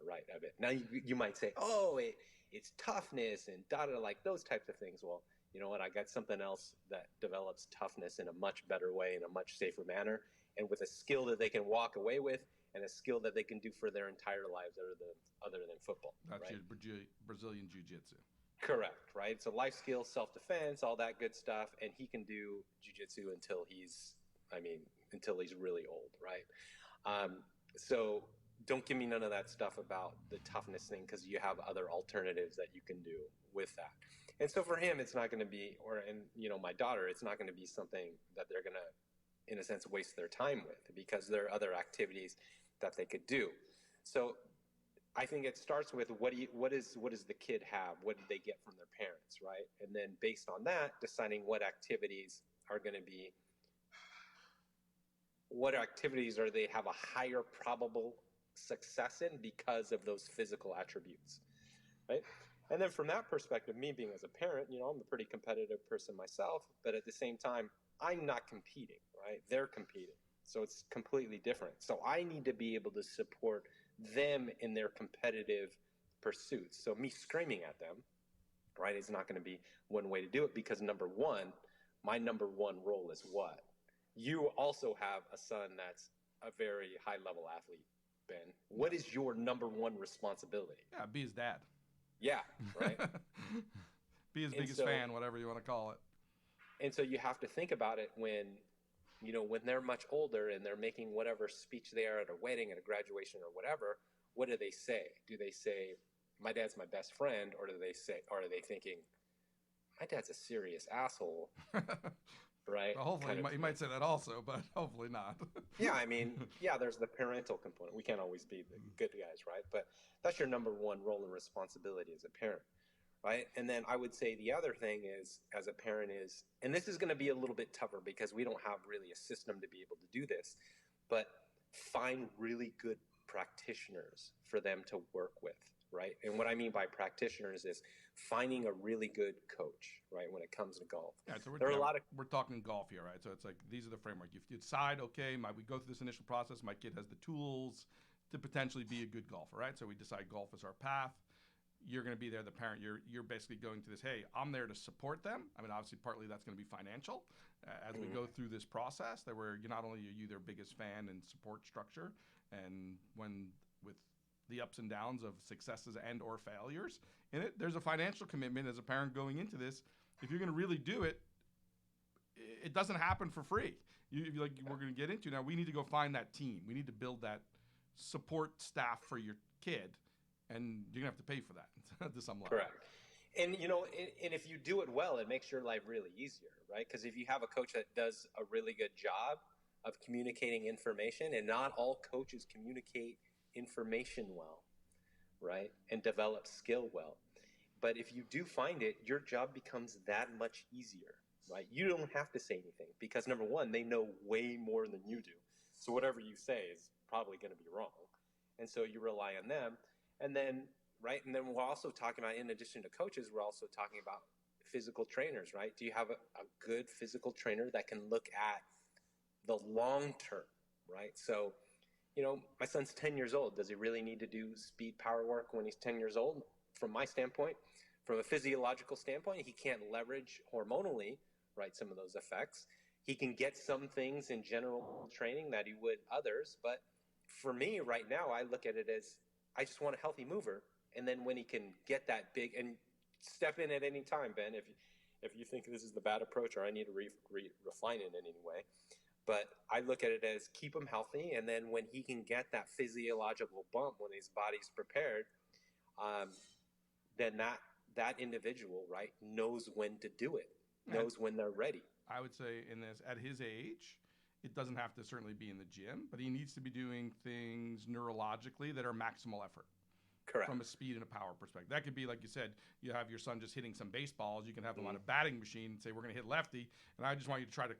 right, of it. Now you might say, oh, it's toughness and like those types of things. Well, you know what? I got something else that develops toughness in a much better way, in a much safer manner, and with a skill that they can walk away with and a skill that they can do for their entire lives other than football. That's right? your Brazilian jiu-jitsu. Correct, right? It's a life skill, self-defense, all that good stuff, and he can do jiu-jitsu until he's really old, right? So don't give me none of that stuff about the toughness thing, because you have other alternatives that you can do with that. And so for him, it's not going to be, my daughter, it's not going to be something that they're going to, in a sense, waste their time with, because there are other activities that they could do. So I think it starts with what does the kid have? What did they get from their parents, right? And then based on that, deciding what activities are they have a higher probable success in because of those physical attributes, right? And then from that perspective, me being as a parent, I'm a pretty competitive person myself, but at the same time, I'm not competing, right? They're competing. So it's completely different. So I need to be able to support them in their competitive pursuits. So me screaming at them, right, is not going to be one way to do it, because my number one role is what? You also have a son that's a very high level athlete, Ben. What is your number one responsibility? Yeah, be his dad. Yeah, right. Be his biggest fan, whatever you want to call it. And so you have to think about it when they're much older and they're making whatever speech they are at a wedding, at a graduation or whatever. What do they say? Do they say, my dad's my best friend? Or are they thinking, my dad's a serious asshole? Right? Well, hopefully he might say that also, but hopefully not. Yeah, there's the parental component. We can't always be the good guys, right? But that's your number one role and responsibility as a parent, right? And then I would say the other thing is, as a parent is, and this is going to be a little bit tougher because we don't have really a system to be able to do this, but find really good practitioners for them to work with, right? And what I mean by practitioners is finding a really good coach, right, when it comes to golf. Yeah, so we're talking golf here, right? So it's like, these are the framework. You decide, okay, we go through this initial process, my kid has the tools to potentially be a good golfer, right? So we decide golf is our path. You're going to be there, the parent. You're basically going to this, hey, I'm there to support them. Obviously, partly that's going to be financial as we go through this process, that where not only are you their biggest fan and support structure, and when with the ups and downs of successes and or failures in it, there's a financial commitment as a parent going into this. If you're going to really do it, it doesn't happen for free. Like we're going to get into now, we need to go find that team. We need to build that support staff for your kid, and you're going to have to pay for that to some level. Correct. And, and if you do it well, it makes your life really easier, right? Because if you have a coach that does a really good job of communicating information, and not all coaches communicate information well, right? And develop skill well. But if you do find it, your job becomes that much easier, right? You don't have to say anything because, number one, they know way more than you do. So whatever you say is probably going to be wrong. And so you rely on them. And then, right, and then we're also talking about, in addition to coaches, we're also talking about physical trainers, right? Do you have a good physical trainer that can look at the long term, right? So, my son's 10 years old. Does he really need to do speed power work when he's 10 years old? from my standpoint, from a physiological standpoint, he can't leverage hormonally, right, some of those effects. He can get some things in general training that he would others. But for me right now, I look at it as I just want a healthy mover. And then when he can get that big and step in at any time, Ben, if you think this is the bad approach or I need to refine it in any way. But I look at it as keep him healthy. And then when he can get that physiological bump, when his body's prepared, then that individual, right, knows when to do it, knows when they're ready. I would say in this, at his age, it doesn't have to certainly be in the gym, but he needs to be doing things neurologically that are maximal effort. Correct. From a speed and a power perspective. That could be, like you said, you have your son just hitting some baseballs. You can have them on a batting machine and say, we're going to hit lefty, and I just want you to try to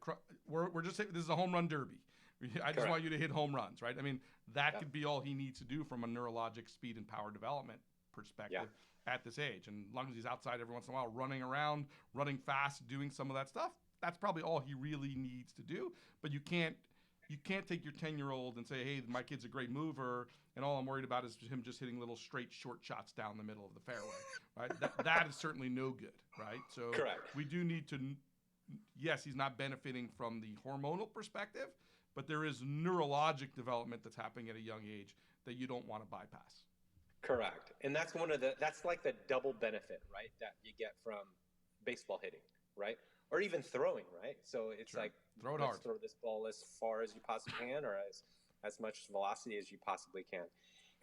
we're just this is a home run derby. I just want you to hit home runs, right? I mean, that could be all he needs to do from a neurologic speed and power development perspective at this age. And as long as he's outside every once in a while, running around, running fast, doing some of that stuff, that's probably all he really needs to do. But you can't take your 10-year-old and say, hey, my kid's a great mover, and all I'm worried about is him just hitting little straight short shots down the middle of the fairway, right? That is certainly no good, right? So we do need to, yes, he's not benefiting from the hormonal perspective, but there is neurologic development that's happening at a young age that you don't want to bypass. Correct. And that's that's like the double benefit, right, that you get from baseball hitting, right? Or even throwing, right? So it's like, throw it hard. Throw this ball as far as you possibly can, or as much velocity as you possibly can.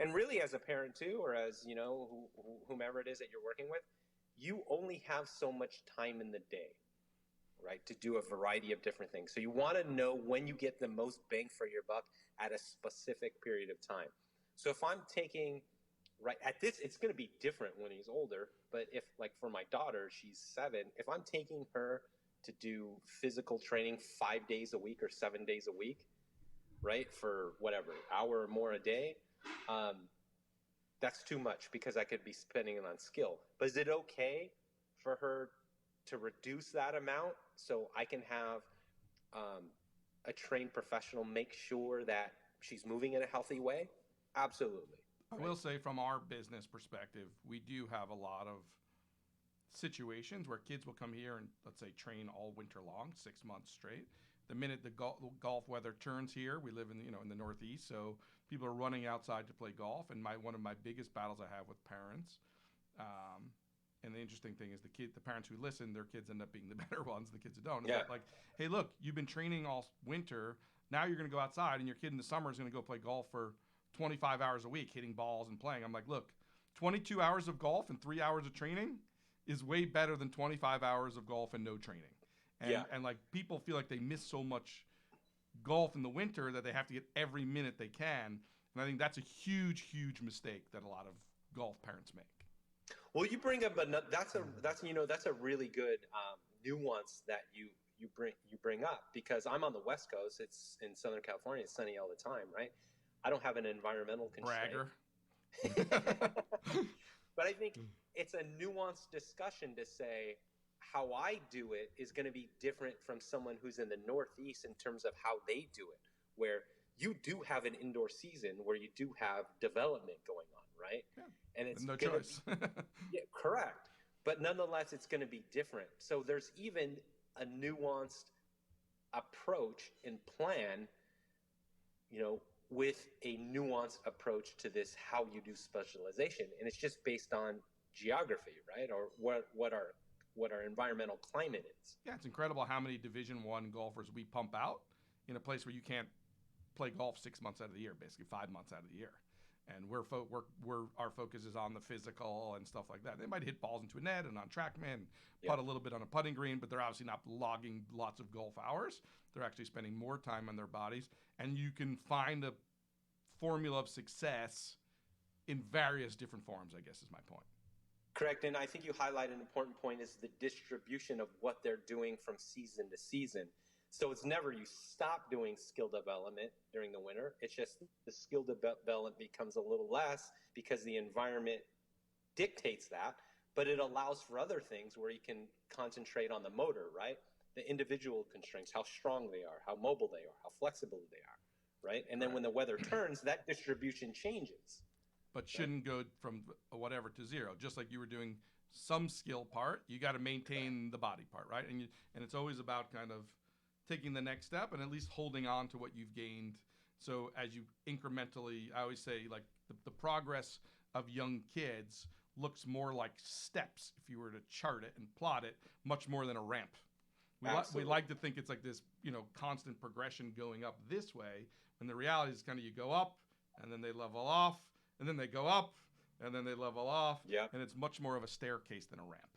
And really, as a parent too, or as whomever it is that you're working with, you only have so much time in the day, right, to do a variety of different things. So you want to know when you get the most bang for your buck at a specific period of time. So if I'm taking at this, it's going to be different when he's older. But if, like, for my daughter, she's 7, if I'm taking her to do physical training 5 days a week or 7 days a week, right, for whatever, hour or more a day, that's too much because I could be spending it on skill. But is it okay for her to reduce that amount so I can have a trained professional make sure that she's moving in a healthy way? Absolutely. I will say, from our business perspective, we do have a lot of situations where kids will come here and, let's say, train all winter long, 6 months straight. The minute the golf weather turns here, we live in the Northeast, so people are running outside to play golf. And one of my biggest battles I have with parents, and the interesting thing is the parents who listen, their kids end up being the better ones, the kids who don't. It's like, hey, look, you've been training all winter. Now you're going to go outside, and your kid in the summer is going to go play golf for 25 hours a week, hitting balls and playing. I'm like, look, 22 hours of golf and 3 hours of training is way better than 25 hours of golf and no training. And like, people feel like they miss so much golf in the winter that they have to get every minute they can. And I think that's a huge, huge mistake that a lot of golf parents make. Well, you bring up that's a really good nuance that you bring up, because I'm on the West Coast. It's in Southern California. It's sunny all the time, right? I don't have an environmental constraint. Bragger. But I think it's a nuanced discussion to say how I do it is going to be different from someone who's in the Northeast in terms of how they do it, where you do have an indoor season where you do have development going on, right? Yeah. And it's no choice. Correct. But nonetheless, it's going to be different. So there's even a nuanced approach and plan, with a nuanced approach to this, how you do specialization. And it's just based on geography, right? Or what our environmental climate is. Yeah, it's incredible how many Division I golfers we pump out in a place where you can't play golf 6 months out of the year, basically 5 months out of the year. And our focus is on the physical and stuff like that. They might hit balls into a net and on TrackMan, putt a little bit on a putting green, but they're obviously not logging lots of golf hours. They're actually spending more time on their bodies. And you can find a formula of success in various different forms, I guess is my point. Correct. And I think you highlight an important point is the distribution of what they're doing from season to season. So it's never you stop doing skill development during the winter. It's just the skill development becomes a little less because the environment dictates that, but it allows for other things where you can concentrate on the motor, right? The individual constraints, how strong they are, how mobile they are, how flexible they are, right? And then when the weather turns, that distribution changes. but shouldn't go from whatever to zero. Just like you were doing some skill part, you got to maintain the body part, right? And it's always about kind of taking the next step and at least holding on to what you've gained. So as you incrementally, I always say, like, the progress of young kids looks more like steps if you were to chart it and plot it, much more than a ramp. We like to think it's like this, constant progression going up this way, when the reality is kind of you go up and then they level off and then they go up and then they level off. Yeah. And it's much more of a staircase than a ramp.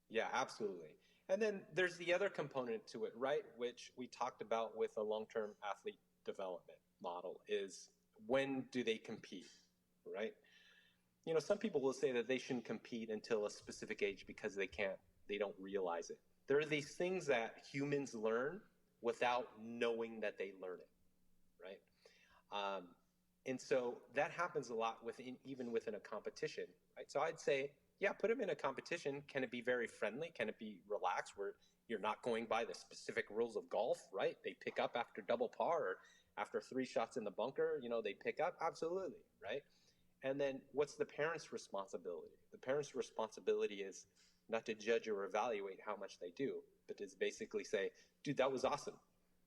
Yeah, absolutely. And then there's the other component to it, right? Which we talked about with a long-term athlete development model is, when do they compete, right? Some people will say that they shouldn't compete until a specific age because they don't realize it. There are these things that humans learn without knowing that they learn it, right? And so that happens a lot even within a competition, right? So I'd say, yeah, put them in a competition. Can it be very friendly? Can it be relaxed where you're not going by the specific rules of golf, right? They pick up after double par or after 3 shots in the bunker, they pick up. Absolutely, right? And then what's the parent's responsibility? The parent's responsibility is not to judge or evaluate how much they do, but to basically say, dude, that was awesome,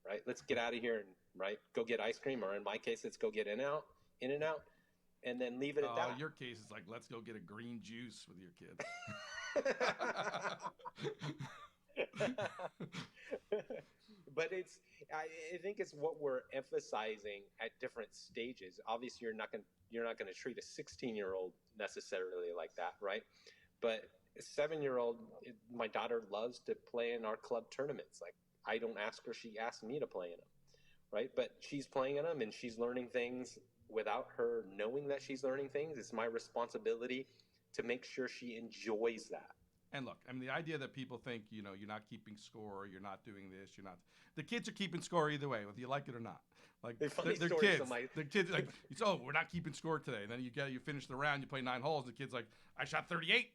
right? Let's get out of here and, right, go get ice cream, or in my case, let's go get In and Out, and then leave it at that. Your case is like, let's go get a green juice with your kid. But I think it's what we're emphasizing at different stages. Obviously, you're not going to treat a 16-year-old necessarily like that, right? But a 7-year-old, my daughter loves to play in our club tournaments. Like, I don't ask her; she asks me to play in them, right? But she's playing in them and she's learning things without her knowing that she's learning things. It's my responsibility to make sure she enjoys that. And look, I mean, the idea that people think, you're not keeping score, you're not doing this, the kids are keeping score either way, whether you like it or not. Like, they're kids. The kids, like, we're not keeping score today. And then you finish the round, you play 9 holes, the kid's like, I shot 38.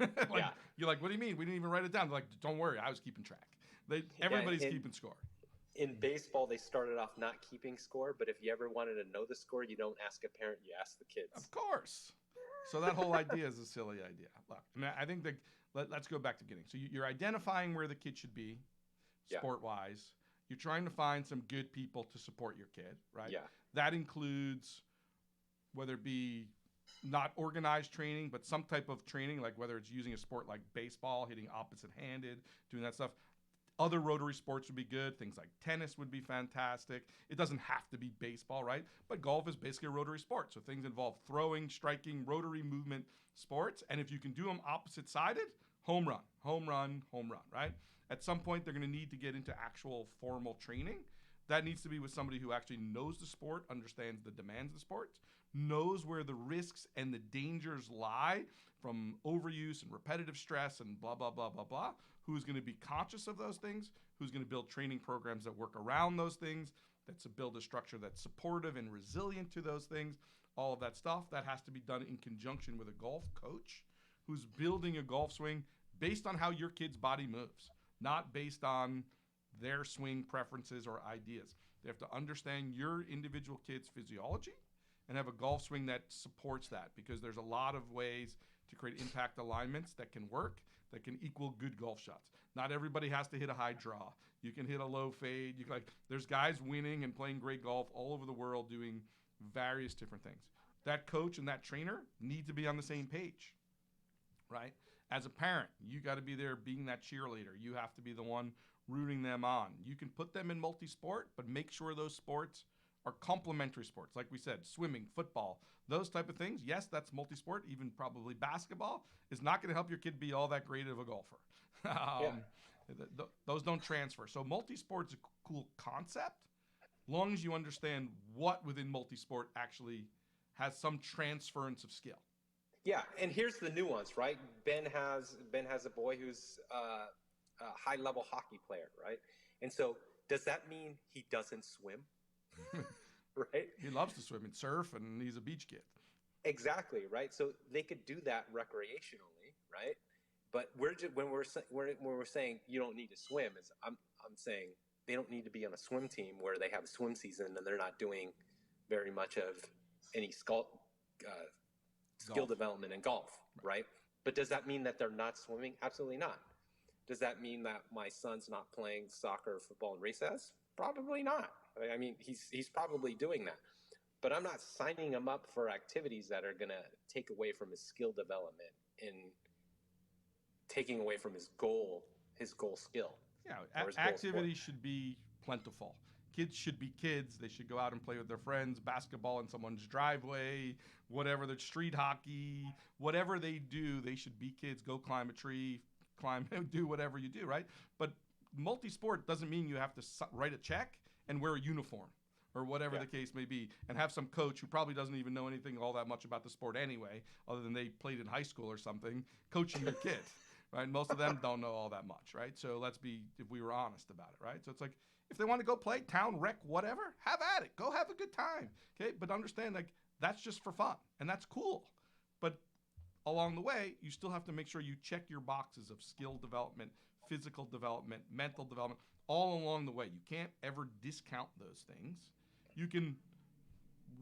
Yeah. You're like, what do you mean? We didn't even write it down. They're like, don't worry, I was keeping track. Everybody's keeping score. In baseball, they started off not keeping score, but if you ever wanted to know the score, you don't ask a parent, you ask the kids. Of course. So that whole idea is a silly idea. Look, I mean, I think that let's go back to beginning. So you're identifying where the kid should be, sport-wise. You're trying to find some good people to support your kid, right? Yeah. That includes whether it be not organized training, but some type of training, like whether it's using a sport like baseball, hitting opposite-handed, doing that stuff. Other rotary sports would be good. Things like tennis would be fantastic. It doesn't have to be baseball, right? But golf is basically a rotary sport. So things involve throwing, striking, rotary movement sports. And if you can do them opposite-sided, home run, home run, home run, right? At some point, they're going to need to get into actual formal training. That needs to be with somebody who actually knows the sport, understands the demands of the sport, knows where the risks and the dangers lie from overuse and repetitive stress and blah, blah, blah, blah, blah, who's going to be conscious of those things, who's going to build training programs that work around those things, that's to build a structure that's supportive and resilient to those things, all of that stuff. That has to be done in conjunction with a golf coach who's building a golf swing based on how your kid's body moves, not based on their swing preferences or ideas. They have to understand your individual kid's physiology and have a golf swing that supports that, because there's a lot of ways to create impact alignments that can work, that can equal good golf shots. Not everybody has to hit a high draw. You can hit a low fade. There's guys winning and playing great golf all over the world doing various different things. That coach and that trainer need to be on the same page, right? As a parent, you got to be there being that cheerleader. You have to be the one rooting them on. You can put them in multi-sport, but make sure those sports are complementary sports. Like we said, swimming, football, those type of things. Yes, that's multi-sport. Even probably basketball is not going to help your kid be all that great of a golfer. Those don't transfer. So multi-sport is a cool concept, long as you understand what within multi-sport actually has some transference of skill. Yeah, and here's the nuance, right? Ben has a boy who's a high-level hockey player, right? And so does that mean he doesn't swim? Right? He loves to swim and surf, and he's a beach kid. Exactly, right? So they could do that recreationally, right? But when we're saying you don't need to swim, I'm saying they don't need to be on a swim team where they have a swim season and they're not doing very much of any skill development in golf, right? But does that mean that they're not swimming? Absolutely not. Does that mean that my son's not playing soccer, football, and recess? Probably not. I mean, he's probably doing that. But I'm not signing him up for activities that are going to take away from his skill development and taking away from his goal skill. Yeah, activities should be plentiful. Kids should be kids. They should go out and play with their friends, basketball in someone's driveway, whatever, the street hockey, whatever they do, they should be kids. Go climb a tree, do whatever you do, right? But multi-sport doesn't mean you have to write a check and wear a uniform or whatever the case may be, and have some coach who probably doesn't even know anything all that much about the sport anyway, other than they played in high school or something, coaching your kid, right? Most of them don't know all that much, right? So if we were honest about it, right? So it's like, if they want to go play town, rec, whatever, have at it. Go have a good time, okay? But understand, like, that's just for fun, and that's cool. But along the way, you still have to make sure you check your boxes of skill development, physical development, mental development, all along the way. You can't ever discount those things. You can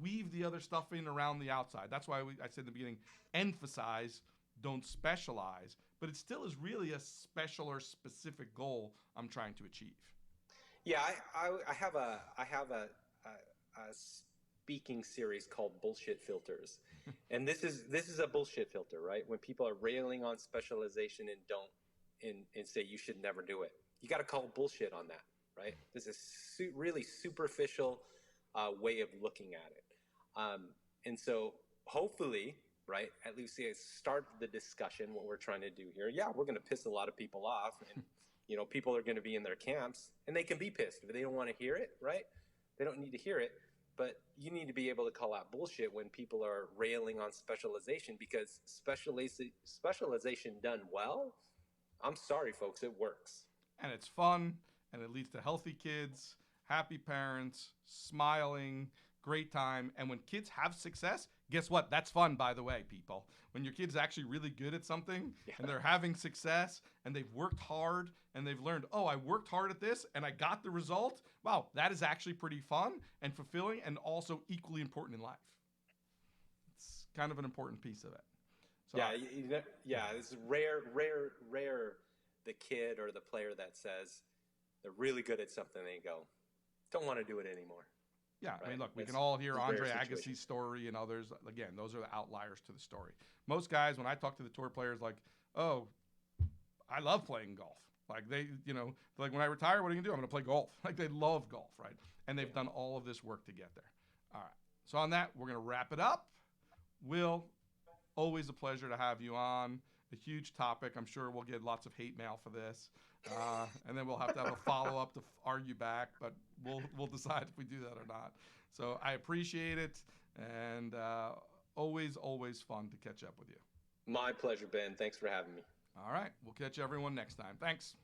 weave the other stuff in around the outside. That's why I said in the beginning, emphasize, don't specialize. But it still is really a special or specific goal I'm trying to achieve. Yeah, I have a speaking series called Bullshit Filters, and this is a bullshit filter, right? When people are railing on specialization and say you should never do it, you got to call bullshit on that, right? This is really superficial way of looking at it, and so hopefully, right, at least start the discussion. What we're trying to do here, we're going to piss a lot of people off, and people are going to be in their camps, and they can be pissed if they don't want to hear it, right? They don't need to hear it, but you need to be able to call out bullshit when people are railing on specialization, because specialization done well, I'm sorry, folks, it works. And it's fun, and it leads to healthy kids, happy parents, smiling, great time. And when kids have success, guess what? That's fun, by the way, people. When your kid's actually really good at something and they're having success and they've worked hard and they've learned, oh, I worked hard at this and I got the result. Wow, that is actually pretty fun and fulfilling and also equally important in life. It's kind of an important piece of it. So, it's rare the kid or the player that says they're really good at something and they go, don't want to do it anymore. Yeah, right? I mean, look, we can all hear Andre Agassi's story and others. Again, those are the outliers to the story. Most guys, when I talk to the tour players, like, oh, I love playing golf. Like like when I retire, what are you gonna do? I'm gonna play golf. Like they love golf, right? And they've done all of this work to get there. All right. So on that, we're gonna wrap it up. Will, always a pleasure to have you on. A huge topic. I'm sure we'll get lots of hate mail for this, and then we'll have to have a follow-up to argue back. But we'll decide if we do that or not. So I appreciate it, and always fun to catch up with you. My pleasure, Ben. Thanks for having me. All right. We'll catch everyone next time. Thanks.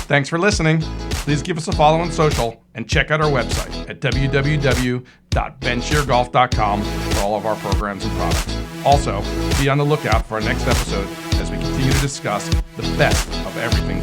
Thanks for listening. Please give us a follow on social and check out our website at www.BenShearGolf.com for all of our programs and products. Also, be on the lookout for our next episode as we continue to discuss the best of everything